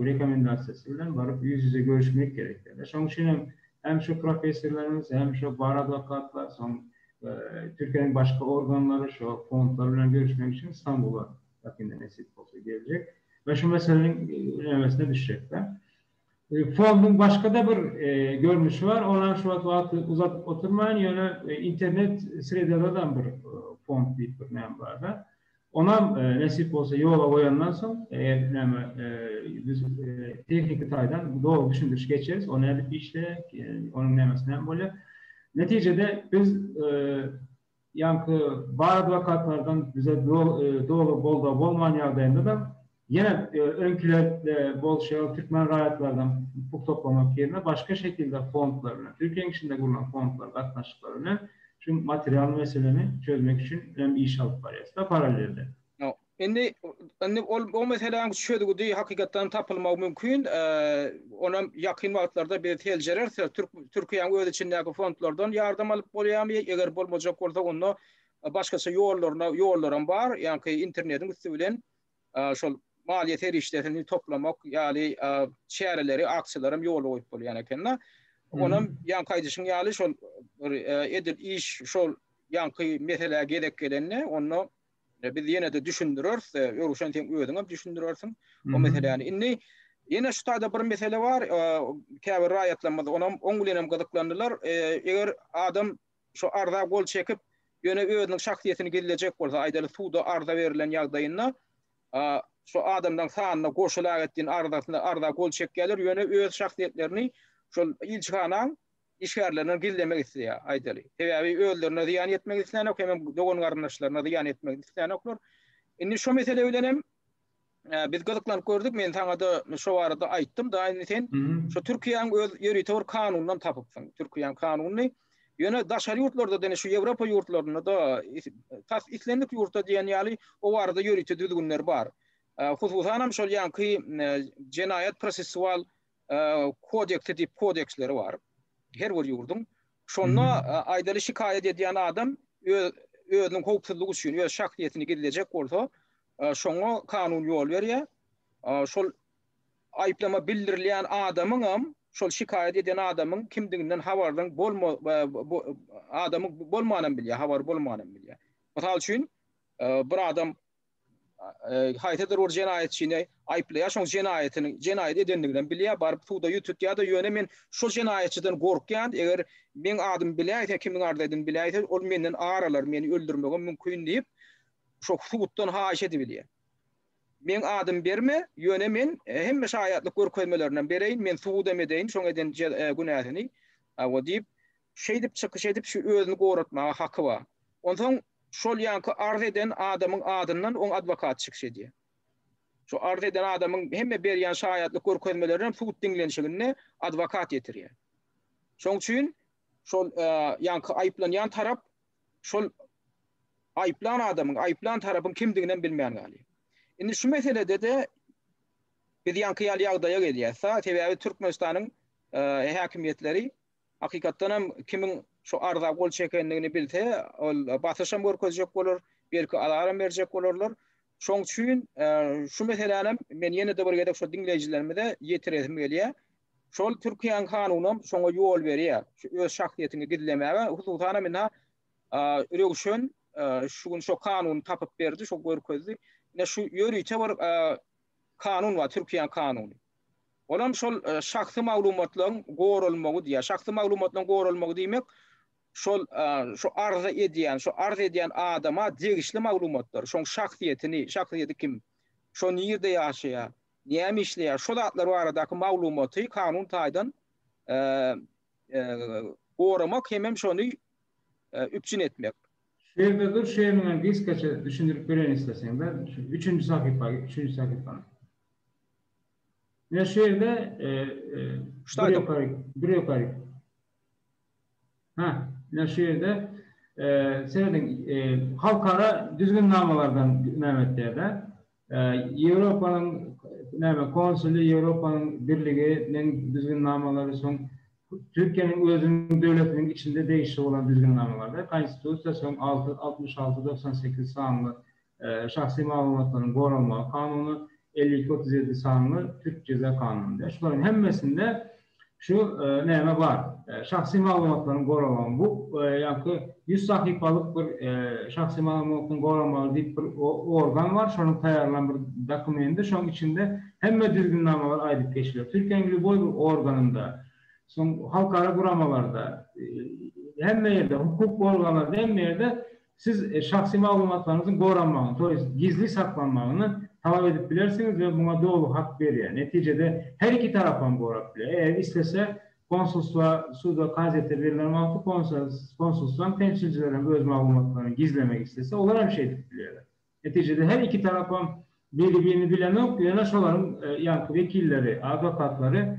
rekomendasiyasıyla varıp yüz yüze görüşmek gerektiğinde. Şunun için hem şu profesörlerimiz hem şu bar advokatlar, Türkiye'nin başka organları şu fondlarla görüşmek için İstanbul'a yakında nasip olsa gelecek. Ve şu meselenin önemlisine düşecekler. Fondun başka da bir görünüşü var. Onlar şu an uzatıp oturmayan yani internet sıradadan bir fond deyip bir neyim var da. Ona nasip olsa yola koyandan sonra biz teknik taydan doğru düşündürüş geçeriz. Onu edip işte onun nemesinden böyle. Neticede biz yankı bar advokatlardan bize doğru bolda bolman yardımında da yine önkülerde bol Türkmen raýatlardan hukuk toplamak yerine başka şekilde fondlarına, Türkiye'nin içinde kurulan fondlar, katnaşıklarını şu materyal meseleni çözmek için hem iş alıp barıyası da paralelde. Indi o meseleň şöyle diye hakykatdan tapylmak mümkün. Ona yakın wagtlarda bir teljerer Türkiýanyň öz içindäki fondlardan ýardam alyp bolýarmy? Eger bolmajak bolsa onda başgaça ýollarym bar. Ýani internetiň üstü bilen şol maliýet erişlerini toplamak, ýaly çäreleri, aksiýalarym ýola goýup bolýan ekenler. Onam ýani kaýdyşyň ýaly şol edil iş şol ýani mesele gerek gelenne onu biz yine de düşündürüyoruz. Yoruşan tem ödüňem düşündürüyorsun. O meseleni. Inni yine şu taýda bir mesele var. Käbir raýatlanmady. Onam oň bilenem gydyklandylar. Eger adam şu arda gol çekip ýöne ödüň şahsiýetini gidilejek bolsa, aýdaly suwda arda berilen ýagdaýynda şu adamdan sanyna goşulag etdiň arda gol çek gelir, ýöne öz şahsiýetlerini şol ilçihanaň işgärlerine gizlemek istýär aýdaly. Sebäbi öldürine ziyan etmek isleýän ok, hem dogon garyndaşlaryna ziyan etmek isleýän oklar. Indi şu mesele bilenem biz gyzyklanyp gördük. Men saňa da şu barada aýtdym. Da sen şu Türkiýanyň öz ýöritor kanunundan tapypsyň. Türkiýanyň kanuny ýöne daşary ýurtlarda dene şu Ýewropa ýurtlaryna da tas islendik ýurtda diýen ýaly o barada ýöriti düzgünler bar. Hususan şol ýanky jenaýat prosessual kodeks diýip kodeksleri bar. Her bir ýurdun şonda aýdaly şikaýet edýän adam özüniň howpsuzlygy üçin öz şahsiýetini gidilejek bolsa şoňa kanun ýol berýär. Şol aýplama bildirilýän adamyň şol şikaýet edýän adamyň kimdiginden habardan adamyň bolmagyny bilýär, habar bolmagyny bilýär. Misal üçin bir adam haýtadyr bir jenaýetçini aýplaýar, şoň jenaýet edenliginden bilýär, baryp suwda ýututýar da ýöne men şu jenaýetçiden gorkýan, eger men adym bilýär, kimiň ardadyny bilýär, ol menden aralar, meni öldürmege mümkin diýip şo suwdan haýş edip bilýär. Men adym berme, ýöne men hemme şaýatlyk görkezmelerinden bereýin, men suwda edeýin, şoň eden günäsini o diýip şeýdip çykyş edip şu özüni goratmaga haky bar. Ondan şol ýanky arz eden adamyň adyndan oň adwokat çykyş edýär. Şu arz eden adamyň hemme berýän şaýatlyk görkezmelerinden suwd diňlenşigine adwokat ýetirýär. Şoň üçin şol ýanky aýplanýan tarap şol aýplan adamyň, aýplan tarapyň kimdiginden bilmeýän gali. Indi şu meselede de biz ýanky ýagdaýa gelýärsa, sebäbi Türkmenistanyň häkimiýetleri hakykatdan hem kimiň şu arda gol çekenligini bilse, ol basyşam görkezjek bolar, belki alaram berjek bolarlar. Şoň üçin şu meseleni men ýene de bir gedek şu dinleýijilerime de ýetiresim gelýär. Şol Türkiýanyň kanuny şoňa ýol berýär. Şu öz şahsiýetini gizlemäge, hususan men üregşön şu kanun tapyp berdi, şu görkezdi. Ne şu ýöriçe bir kanun var, Türkiýanyň kanuny. Olam şol şahsy maglumatlaryň gorulmagy diýär. Şahsy maglumatlaryň gorulmagy diýmek şol şu arz edýän adama degişli maglumatlar, şoň şahsiýeti kim, şo ýerde ýaşaýar, näme işleýär, şol atlar baradaky maglumaty kanun taýdan goramak hem şonu üpçün etmek. Şeýledir, şeýleňe gysgaça düşündirip beren isteseň ben 3-nji sahypa. Ne şeýle bir ýokary. Ne şeýle senedin halkara düzgün namalardan nämetlerden Ýewropanyň konsuli, Ýewropanyň birliginiň düzgün namalary soň Türkiýanyň özüniň döwletiniň içinde değişik olan düzgün namalarda konstitusiýa soň 66-98 sanly şahsy maglumatlaryň gorulmagy kanuny 52-37 sanly Türk Ceza Kanunu'nda. Şuların hemmesinde şu näme bar. Şahsy maglumatlaryň gorulmagy bu ýa-ki 100 sahypalyk bir şahsy maglumatlaryň gorulmagy diýip bir organ var. Şonuň taýýarlan bir dokumentti. Şoň içinde hemme düzgün namalar aýdyp geçilir. Türkiýanyň boy bir organynda, soň halkara guramalarda, hemme ýerde hukuk organlarında hemme ýerde siz şahsy maglumatlaryňyzyň goranmagyny, gizli saklanmagyny talap edip bilersiniz ve buna doğru hak berýär. Neticede her iki tarafdan gorap bilýär. Eğer istese konsulluğa, suda gazete verilen altı konsulluğun temsilcilerin öz maglumatlarını gizlemek istese onlar bir şey edip bilýärler. Neticede her iki tarafdan birbirini bilen yok. Yanaşmaların yani vekilleri, avukatları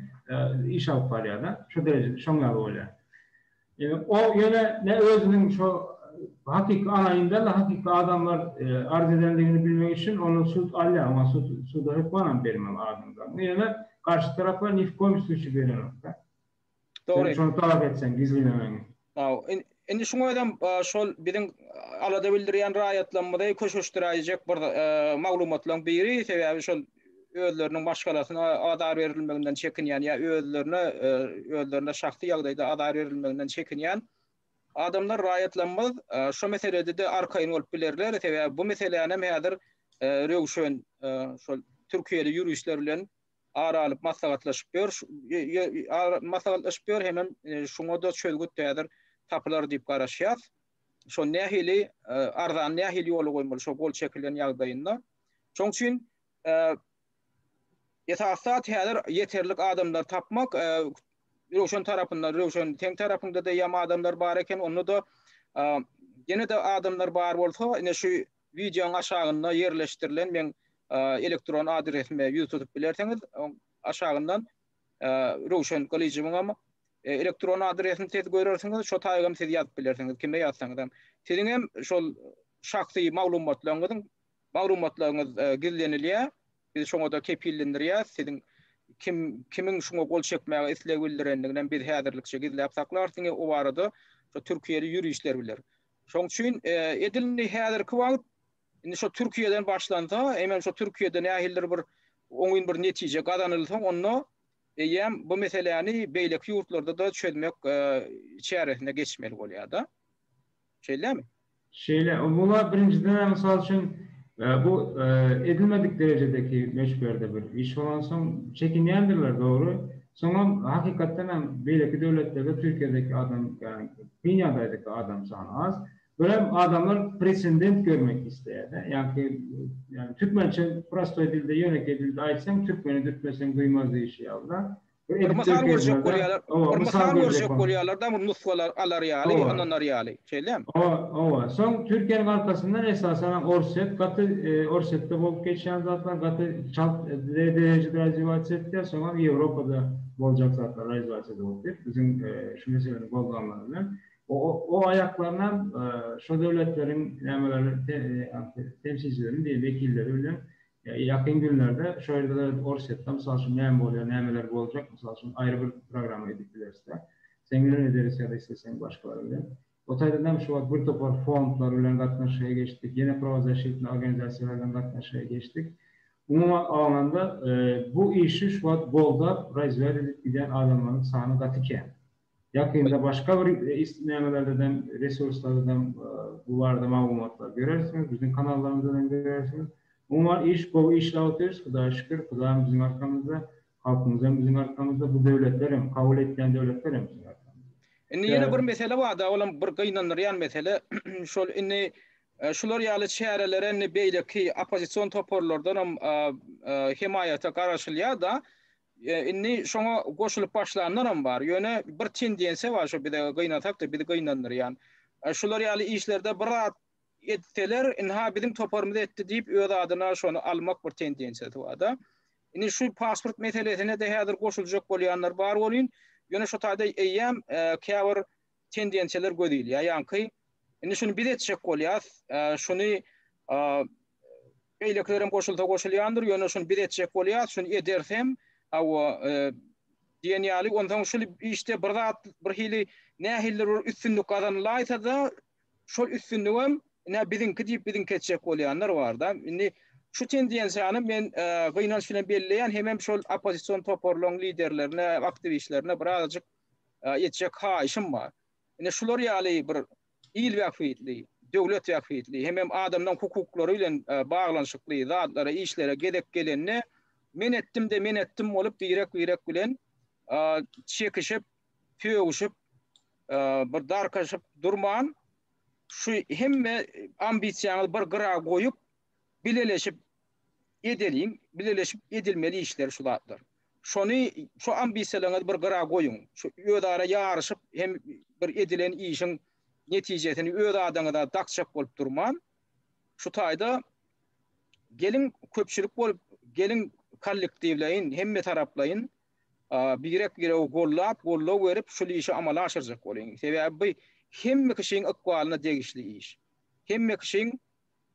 iş alıp barýarlar. Şu derecede şoňa bolýar. O yöne ne özünün şu hakiki anayında da hakiki adamlar arz edenliğini bilmek için onu sud alya ama suda hep bana vermem adamdan. Bu yöne karşı tarafa nif komisyonu veriyor. Sen Doğru. şunu talep etsen gizlememeni. Indi şoňadan şol biziň alada bildirýän raýatlanmada köşeşdirýäjek bir maglumatlaryň biri sebäbi şol özleriniň başgalasyna adar berilmeginden çekinýän ýa özlerine şahsy ýagdaýda adar berilmeginden çekinýän adamlar raýatlanmaz şo meselede de arkaýyn bolup bilerler sebäbi bu meselelerni häzir röwşen şol Türkiýeli ýuristler bilen aralyp maslahatlaşyp hemen şoňa da çözgüt täzir tapılar diýip garaşýar. Şo nähili arzan nähili ýoly goýmaly şo gol çekilen ýagdaýynda. Şoň üçin ýetasat häzir ýeterlik adamlar tapmak Röwşen tarapyndan Röwşen teň tarapynda da ýama adamlar bar eken onu da ýene de adamlar bar bolsa ine şu videoň aşagynda ýerleşdirilen men elektron adresime ýüz tutup bilerseňiz aşagyndan Röwşen kolejynyň ama elektron adresini tez görersiňiz şo taýgam siz ýazyp bilersiňiz kime ýazsaňyz siziň hem şol şahsy maglumatlaryňyz gizlenilýär biz şoňa da kepillendirýär siziň kimiň şoňa gol çekmäge isleg bildirendiginden biz häzirlikçe gizläp saklarsyňyz o barada şo Türkiýeli ýuristler biler. Şoň üçin edilni häzirki wagt indi şo Türkiýeden başlansa hemen şo Türkiýeden nähildir bir oňyn bir netije gazanylsa onu bu meseleni beýleki ýurtlarda da çözmek içerisine geçmeli bolýar da. Şeýlemi? Bula birinciden misal üçün bu edilmedik derecedeki meşgulerde bir iş olan son çekinýändirler doğru. Sonra hakikaten beýleki döwletlerde Türkiýedeki adam yani dünýadaky adam sany az. Böyle adamlar president görmek isteýär. Yani Türkmençe prosto dilde yönek edildi aýtsaň Türkmeni dürtmesen duýmaz diýişýär. Misal görjek bolýarlar da nusgalar alarýaly, anonarýaly. Şeýlem? Soň Türkiýenin arkasından esasen Orset'te bolup geçen zatlar gatı çalt derecede rezerwasiýa etdi, soňra Ýewropada boljak zatlar rezerwasiýa bolupdy. Bizim şu meseleni bolganlar bilen o ayaklarından şu devletlerin temsilcilerin değil vekilleri bilen yakın günlerde şöyle Orset'te misal üçün näme bolýar, nämeler boljak misal üçün ayrı bir program edip bilerse seňler ederiz ya da istesen başkaları bilen. O taýdan şu wagt bir topar fondlar bilen gatnaşyğa geçdik. Ýene prowazaşytly organizasiýalardan gatnaşyğa geçdik. Umuman alanda bu işi şu wagt boldap raýzwer edip giden adamlaryň sany gatyken. Yakında başka bir nämelerden resurslardan bularda maglumatlar görersiniz. Bizim kanallarımızdan görersiniz. Umar bu işle atıyoruz. Hudaýa şükür. Hudaýam bizim arkamızda, halkımızdan bizim arkamızda bu devletlerim, kabul edilen devletlerim bizim arkamızda. Ýene bir mesele var da, olam bir gynanýan mesele. Şol inni şular ýaly şäherlere beýleki opozisiýon toporlardan himayata garaşylýar da inni şoňa goşulyp başlananlar bar. Ýöne bir tendensiýa var şo bir de gynansak da bir de gynanýan. Şular ýaly işlerde bir etseler inha bizim toparmyza etdi diýip öz adyna şonu almak bir tendensiýa var da. Inni şu pasport meselesine de häzir goşuljak bolýanlar bar bolýan. Ýöne şo taýda eýem käbir tendensiýalar gödülýär. Ýani inni şunu bir etjek bolýar. Şunu beýleklerim goşulýandyr. Ýöne şunu bir etjek bolýar. Şunu edersem diýenýäli ondan şol işte bir hili nähiller üstünlük kazanýarsa da şol üstünlügüm biziňki diýip biziň keçek bolýanlar bar da. Indi şu tendensiýany men gynanç bilen belleýän hemem şol opozisiýon toporlaryň liderlerine, aktivistlerine birazjyk etjek haýyşym bar. Indi şular ýaly bir il wagtly, döwlet wagtly hemem adamdan hukuklary bilen baglanyşykly zatlara, işlere gedek gelenine men ettim bolup direk bilen çekişip, töwüşüp, bir darkaşyp durman şu hemme ambisiýany bir gyra goýup bileleşip edilmeli işler şulatlar. Şu ambisiýalaryňyzy bir gyra goýun. Şu ödara ýaryşyp hem bir edilen işin netijesini öz adaňyza dakşap bolup durman. Şu taýda gelin köpçülik bolup gelin kollektivleyin, hemme taraplayın birek gollap verip şol işi amala aşırjak bolan. Sebäbi hemme kişiň akwalyna degişli iş. Hemme kişiň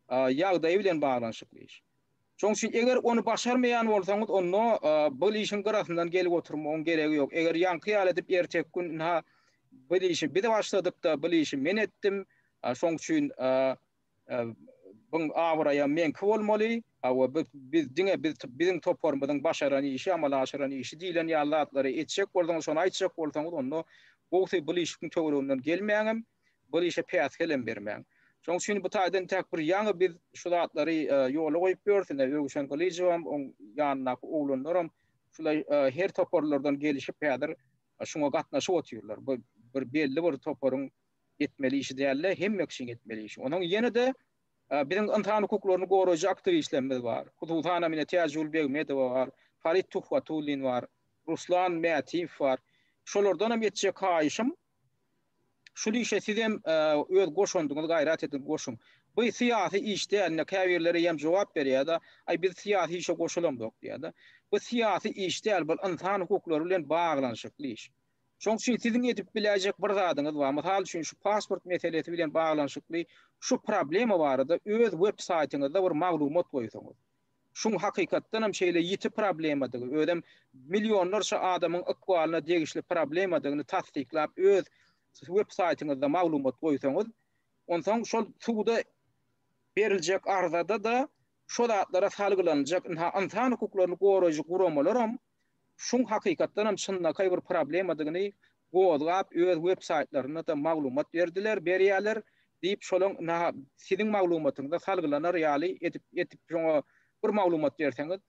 ýagdaýy bilen baglanşykly iş. Şoň üçin eger onu başarmaýan bolsaňyz, onu bu işin garasyndan gelip oturmagyň geregi ýok. Eger ýanky ýaly edip ertek gün bu işi bir de başladyk da bu işi men etdim. Şoň üçin bu awraya men bolmaly. Bizim topormyzyň başaran işi, amala aşaran işi diýilen ýallatlary etjek bolsaňyz, şonu aýtjak bolsaňyz, onu bu işiň töwereginden gelmeýäňem, bu işe päs gelen bermeýäň. Şoň üçin bu taýdan tek bir ýaňy biz şu zatlary ýola goýup berdiler. Öwüşen kolejiwam ýanyna oglanlaram şulay her toporlardan gelişip pädir şoňa gatnaşyp oturýarlar. Bu bir belli bir toporyň etmeli işi däl, hemme kişiň etmeli işi. Onuň ýene-de bizim insan hukuklaryny goraýjy aktivistlerimiz bar. Kutubxana mine Tejul Begmedov bar, Farid Tuhfatulin bar, Ruslan Mätiw bar. Şolardan hem ýetjek haýyşym şol işe sizem öz goşundyňyz gaýrat edip goşun. Bu syýasy işde anna käbirlere hem jogap berýär da, ay biz syýasy işe goşulamdyk diýär. Bu syýasy işde bu insan hukuklary bilen baglanşykly iş. Şoň üçin siziň edip biläjek bir zadyňyz bar. Mysal üçin şu pasport meselesi bilen baglanşykly şu problema barada öz web saytyňyzda bir maglumat goýsaňyz. Şuň hakykatdan hem şeýle ýiti problemadygy, ödem milyonlarça adamyň akwalyna degişli problemadygyny tasdiklap öz web saytyňyzda maglumat goýsaňyz, onsoň şol suwda beriljek arzada da şol atlara salgylanjak insan hukuklaryny goraýjy guramalaram şuň hakykatdan hem şyndaky bir problemadygyny gozgap öz web saytlaryna da maglumat berdiler, berýärler diýip şolaň siziň maglumatyňyzda salgylanar ýaly etip şoňa bir maglumat berseňiz,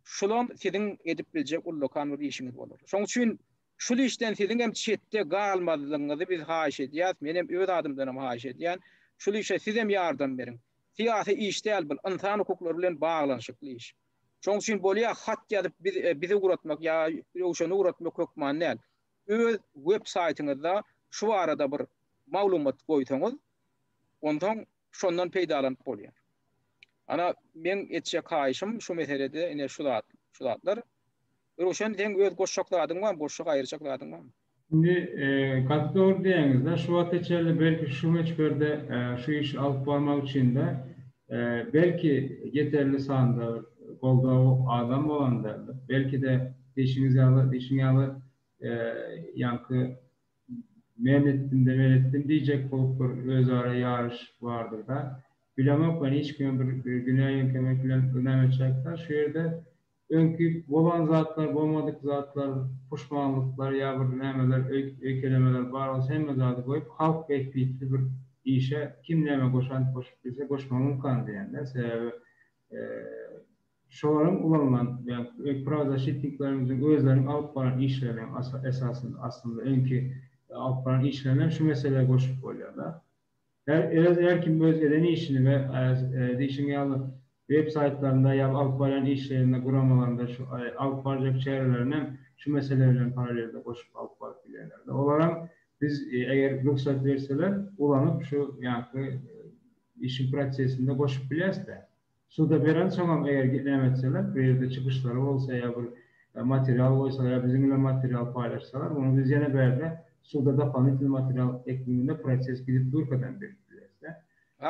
şolam siziň edip biljek ullakan bir işiňiz bolar. Şoň üçin şol işden siziň hem çetde galmadygyňyzy biz haýyş edýäs, menem öz adymdan hem haýyş edýän, şol işe siz hem ýardam beriň. Syýasy iş däl, bu insan hukuklary bilen baglanşykly iş. Şoň üçin bolýa hat ýazyp bizi uğratmak ýa ýoşany uğratmak hökman näl. Öz web saytyňyzda şu arada bir maglumat goýsaňyz, ondan şondan peýdalanyp bolýar. Ana men etjek haýyşym şu meselede ine şu zatlar. Roşan deň öz goşşakladyň bar, boşluk aýyrjakladyň bar. Şimdi gatda doğru diýeňizde şu wagt içeride belki şu meçberde şu iş alyp barmak üçin de belki yeterli sanda goldaw adam bolanda, belki de deşiňiz ýaly ýanky men etdim diýjek bolup bir özara ýarış bardyr da. Bilemek ben hiç gün bir güney yönkemek bilen önemeçekler. Şu yerde önkü bolan zatlar, bolmadık zatlar, puşmanlıklar, ya bir nemeler, öykelemeler var olsa hem zatı koyup halk bekbiyetli bir işe kim neme koşan bize koşma mümkün diyenler. Sebebi şolarım ulanılan, yani proza şirketlerimizin özlerinin alıp varan işlerinin esasında aslında önkü alıp varan işlerinin şu meseleye koşup oluyorlar. Her kim öz edeni işini ve işini yalı web saytlarında ya alıp varan işlerinde, kuramalarında şu alıp varacak çevrelerine şu meselelerle paralelde koşup alıp varıp bilenlerde. Olarak biz eğer ruhsat verseler ulanıp şu yani işin prosesinde koşup bileriz de suda veren sonra eğer gitmemezseler bir yerde çıkışları olsa ya bir materyal olsa ya bizimle materyal paylaşsalar bunu biz yine böyle suda da panetli materyal ekliminde proses gidip durmadan bekliyoruz.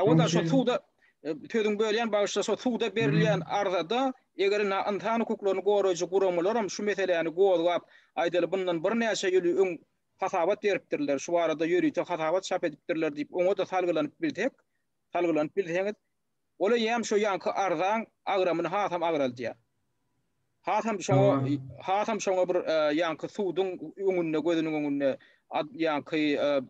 O da şu suda tüdün bölýän bagışda şu suda berilýän arzada eger insan hukuklaryny goraýjy guramalaram şu meseleni gozgap aýdaly bundan bir näçe ýyly öň hasabat beripdirler, şu arada ýörüýte hasabat çap edipdirler diýip oňa da salgylanyp bilseňiz ola ýam şu ýanky arzan agramyny hasam agral diýär. Hasam şoňa bir ýanky suwdyň öňünde gözüniň öňünde ýanky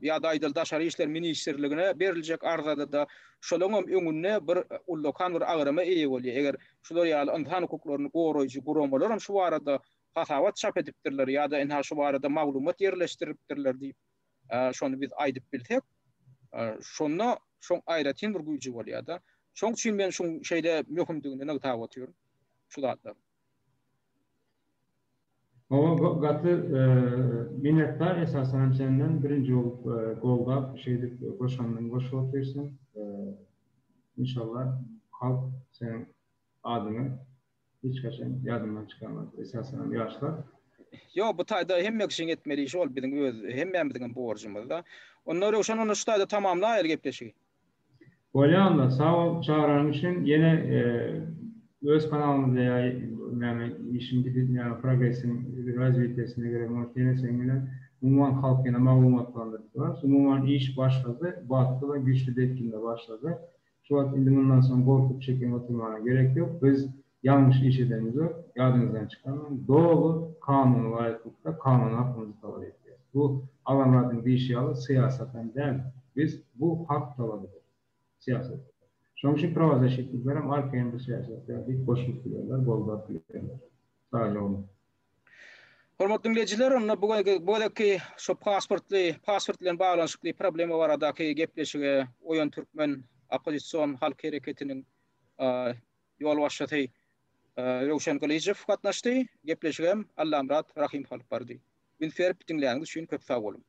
ýa-da aýdal daşary işler ministrligine beriljek arzada da şolaňam öňünde bir ullakan bir agrama eýe bolýar. Eger şular ýaly insan hukuklaryny goraýjy guramalaram şu arada hasabat çap edipdirler ýa-da enha şu arada maglumat ýerleşdiripdirler diýip şonu biz aýdyp bilsek, şoň aýratyn bir güýji bolýar da. Şoň üçin men şu şeýde möhümdigini nägtap otýarum. Şu zatlar. O gatı minnettar esasen senden birinci olup golda şeyde koşandan koşup otursun. İnşallah halk senin adını hiç kaçan yardımdan çıkarmaz. Esasen yaşlar. Yo bu taýda hemme kişiň etmeli iş ol biziň öz hemmemizdiň borjumyz da. Onlar oşan onu şu taýda tamamlaýar gepleşigi. Bolýanda sağ ol çağıran için yine öz kanalımızda yani işin yani progresin razviyetesine göre muhtemelen seninle umuman halkına malumatlandırdılar. Umuman iş başladı, battı ve güçlü detkinde başladı. Şu an bundan sonra korkup çekim oturmana gerek yok. Biz yanlış iş edemiz yok. Yadınızdan çıkarmayın. Doğru kanunu layıklıkta kanun hakkımızı talep ediyoruz. Bu alanların değişiyalı siyasetten değil. Biz bu hak talep ediyoruz. Siyaset. Şoň üçin prava zaşitliklerim arkaýynda siýasatda boşluk biliyorlar, boldat biliyorlar. Sadece onu. Hormatly dinleyijiler, onda bugunky şu pasport bilen baglanşykly problemi baradaky gepleşige Oýan Türkmen Opozisiýon halk hereketiniň ýol başçysy Rowşan Galijew gatnaşdy. Gepleşigem Allamrat Rahim halk bardy. Bin ferp dinleýäňiz üçin köp sag bolun.